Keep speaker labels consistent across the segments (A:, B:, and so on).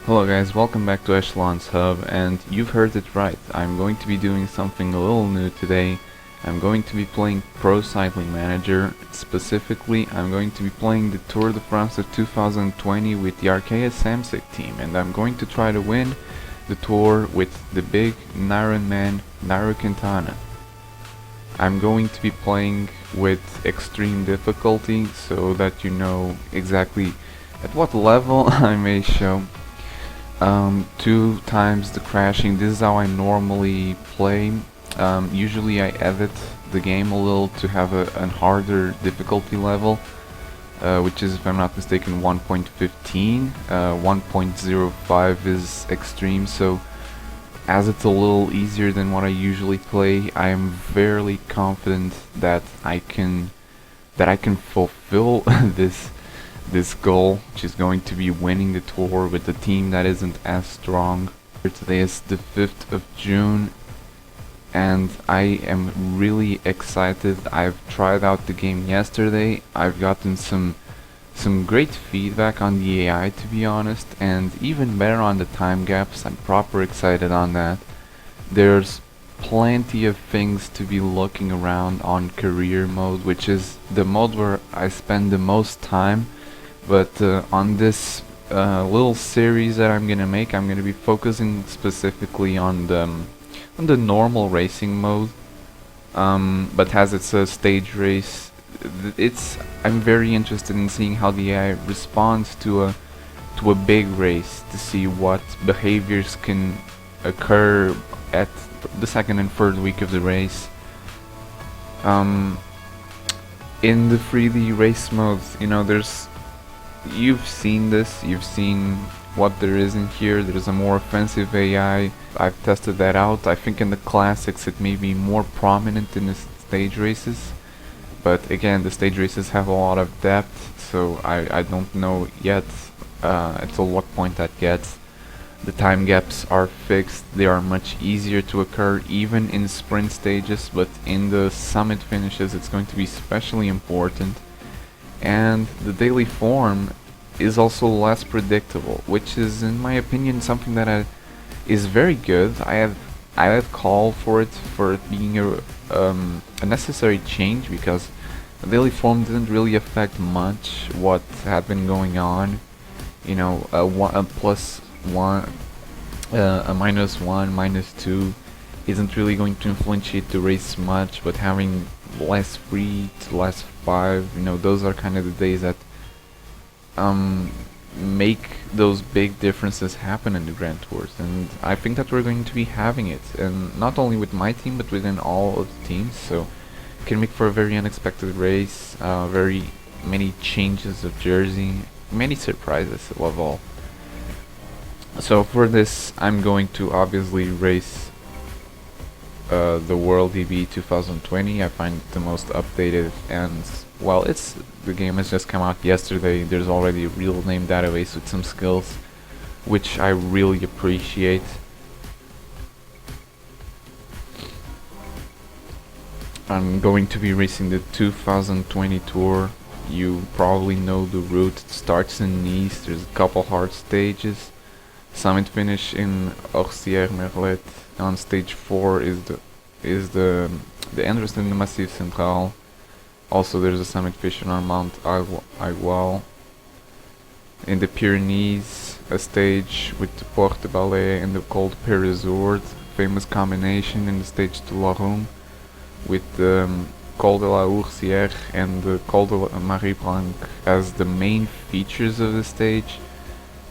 A: Hello guys, welcome back to Echelon's Hub, and you've heard it right. I'm going to be doing something a little new today. I'm going to be playing Pro Cycling Manager. Specifically, I'm going to be playing the Tour de France of 2020 with the Arkea-Samsic team, and I'm going to try to win the tour with the big Iron Man, Nairo Quintana. I'm going to be playing with extreme difficulty so that you know exactly at what level I may show. 2 times the crashing. This is how I normally play. Usually I edit the game a little to have a harder difficulty level, which is, if I'm not mistaken, 1.15. 1.05 is extreme, so as it's a little easier than what I usually play, I am fairly confident that I can fulfill this goal, which is going to be winning the tour with a team that isn't as strong. Today is the 5th of June and I am really excited. I've tried out the game yesterday. I've gotten some great feedback on the AI, to be honest, and even better on the time gaps. I'm proper excited on that. There's plenty of things to be looking around on career mode, which is the mode where I spend the most time. But on this little series that I'm gonna make, I'm gonna be focusing specifically on the normal racing mode. But as it's a stage race, I'm very interested in seeing how the AI responds to a big race, to see what behaviors can occur at the second and third week of the race. In the 3D race modes, you know, you've seen this, you've seen what there is in here. There's a more offensive AI. I've tested that out. I think in the classics it may be more prominent in the stage races, but again, the stage races have a lot of depth, so I don't know yet until what point that gets. The time gaps are fixed. They are much easier to occur even in sprint stages, but in the summit finishes it's going to be especially important. And the daily form is also less predictable, which is, in my opinion, something that is very good. I had called for it being a necessary change, because the daily form didn't really affect much what had been going on. You know, a +1, a -1, -2 isn't really going to influence the race much, but having less 3 to less 5, you know, those are kind of the days that make those big differences happen in the Grand Tours, and I think that we're going to be having it, and not only with my team but within all of the teams, so it can make for a very unexpected race, very many changes of jersey, many surprises above all. So for this I'm going to obviously race the World EB 2020. I find it the most updated, and well, the game has just come out yesterday. There's already a real name database with some skills, which I really appreciate. I'm going to be racing the 2020 Tour. You probably know the route. It starts in Nice. There's a couple hard stages. Summit finish in Arkea-Samsic. On stage 4 is the entrance in the Massif Central. Also, there's a summit finish on Mount Aigual. In the Pyrenees, a stage with the Porte de Balais and the Col de Peyresord, famous combination in the stage de la Rome, with the Col de la Oursière and the Col de la Marie Blanc as the main features of the stage.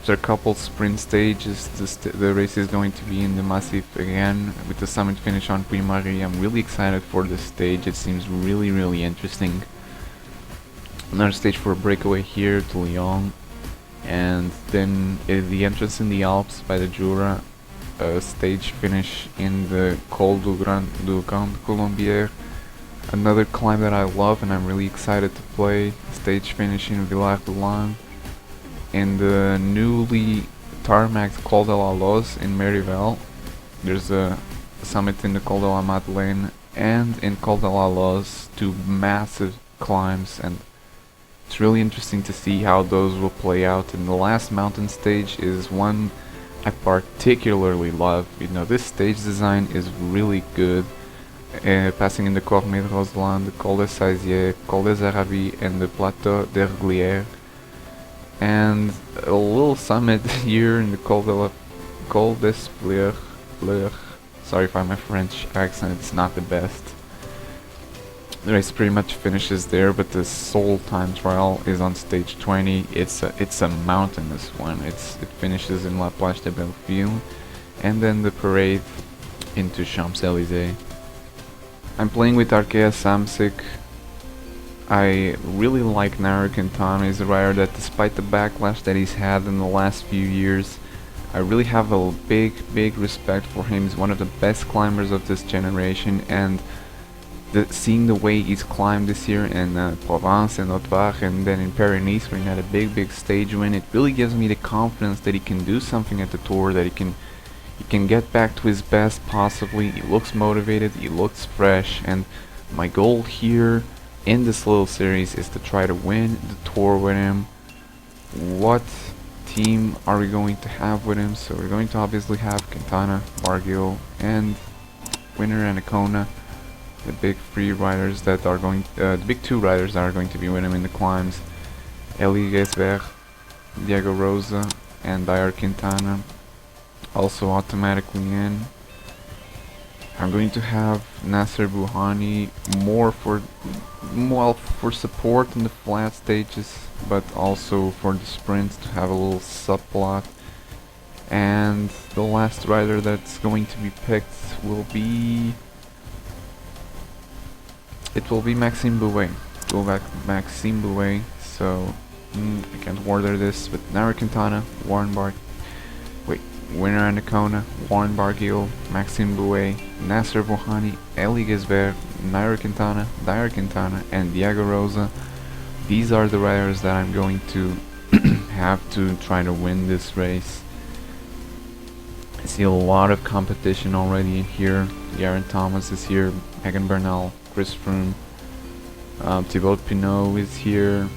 A: There are a couple sprint stages. The race is going to be in the Massif again, with the summit finish on Puy-Marie. I'm really excited for this stage. It seems really interesting. Another stage for a breakaway here to Lyon, and then the entrance in the Alps by the Jura. A stage finish in the Col du Grand Colombier. Another climb that I love and I'm really excited to play. Stage finish in Villard-de-Lans. In the newly tarmacked Col de la Loze in Merival, there's a summit in the Col de la Madeleine and in Col de la Loze, 2 massive climbs, and It's really interesting to see how those will play out, and the last mountain stage is one I particularly love. You know, this stage design is really good. Passing in the Cormet de Roseland, the Col de Saisier, Col des Aravis, and the Plateau d'Erglières. And a little summit here in the Col des Pleurs. Sorry for my French accent, it's not the best. The race pretty much finishes there, but the sole time trial is on stage 20. It's a mountainous one. It finishes in La Plage de Belleville, and then the parade into Champs-Élysées. I'm playing with Arkea-Samsic. I really like Nairo Quintana. He's a rider that, despite the backlash that he's had in the last few years, I really have a big respect for him. He's one of the best climbers of this generation, and seeing the way he's climbed this year in Provence and Haute-Var, and then in Paris-Nice where he had a big stage win, it really gives me the confidence that he can do something at the Tour, that he can get back to his best possibly. He looks motivated, he looks fresh, and my goal here in this little series is to try to win the Tour with him. What team are we going to have with him? So we're going to obviously have Quintana, Barguil, and winner Ancona. The big three riders that are going, the big two riders that are going to be with him in the climbs, Elie Gesver, Diego Rosa, and Dair Quintana, also automatically in. I'm going to have Nasser Bouhanni more for support in the flat stages, but also for the sprints to have a little subplot. And the last rider that's going to be picked will be Maxime Bouet. Go back Maxime Bouet. So I can't order this, but Nairo Quintana, winner Ancona, Warren Barguil, Maxime Bouet, Nasser Bouhanni, Elie Gesver, Nairo Quintana, Dair Quintana, and Diego Rosa. These are the riders that I'm going to have to try to win this race. I see a lot of competition already here. Geraint Thomas is here, Egan Bernal, Chris Froome, Thibaut Pinot is here,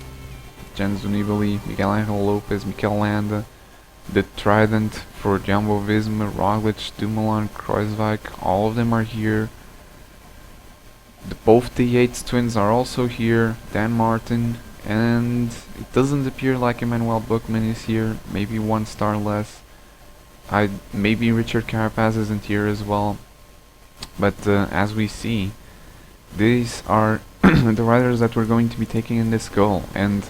A: Jens Nibali, Miguel Angel Lopez, Mikel Landa, the Trident for Jumbo Visma, Roglic, Dumoulin, Kruijswijk, all of them are here. Both the Yates twins are also here, Dan Martin, and it doesn't appear like Emmanuel Buchmann is here, maybe 1 star less. Maybe Richard Carapaz isn't here as well, but as we see, these are the riders that we're going to be taking in this goal, and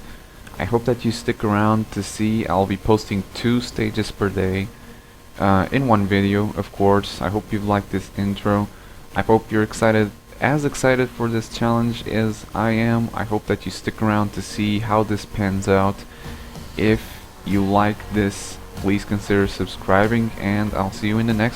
A: I hope that you stick around to see. I'll be posting 2 stages per day in one video, of course. I hope you've liked this intro. I hope you're as excited for this challenge as I am. I hope that you stick around to see how this pans out. If you like this, please consider subscribing, and I'll see you in the next one.